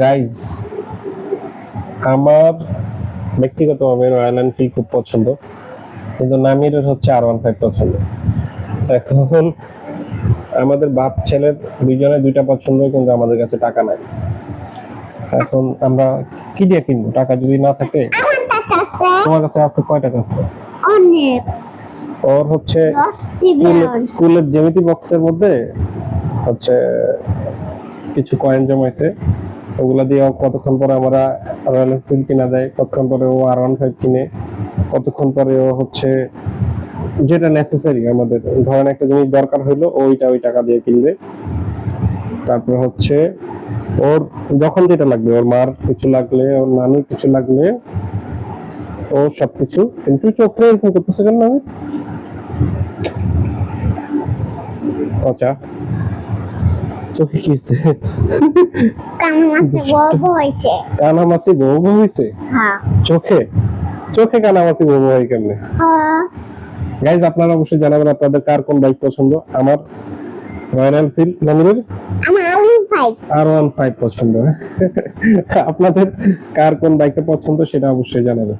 Guys, আমার ব্যক্তিগতভাবে royal Enfield খুব পছন্দ, কিন্তু নামিরের হচ্ছে R15 পছন্দ। এখন আমাদের বাপ ছেলের দুইজনের দুইটা পছন্দ, কিন্তু আমাদের কাছে টাকা নাই। এখন আমরা কি দিয়ে কিনবো? টাকা যদি না থাকে। তোমার কাছে আছে? কয় টাকা আছে? অনেক। ওর হচ্ছে স্কুলের জ্যামিতি বক্সের মধ্যে হচ্ছে কিছু কয়েন জমাইছে, ওগুলা দিয়ে কতক্ষণ পরে আমরা রয়্যাল এনফিল্ড কিনা দেয়, কতক্ষণ পরে ও R15 কিনে, কতক্ষণ পরে ও হচ্ছে যেটা নেসেসারি আমাদের, ধরেন একটা জিনিস দরকার হইলো ওই টাকা দিয়ে কিনবে। তারপরে হচ্ছে ওর যখন যেটা লাগবে, ওর মার কিছু লাগলে, ওর নানুর কিছু লাগলে, ও সবকিছু। কিন্তু চোখে এরকম করতেছে কেন? আমি আচ্ছা, চোখে কি হয়েছে? কানামাছি বউ বউ হয়েছে চোখে? চোখে কানামাছি বউ বউ হয় কেমনে? গাইজ, আপনারা অবশ্যই জানাবেন আপনাদের কার কোন বাইক পছন্দ। আমার রয়্যাল এনফিল্ড নামের R15 পছন্দ। আপনাদের কার কোন বাইকটা পছন্দ সেটা অবশ্যই জানাবেন।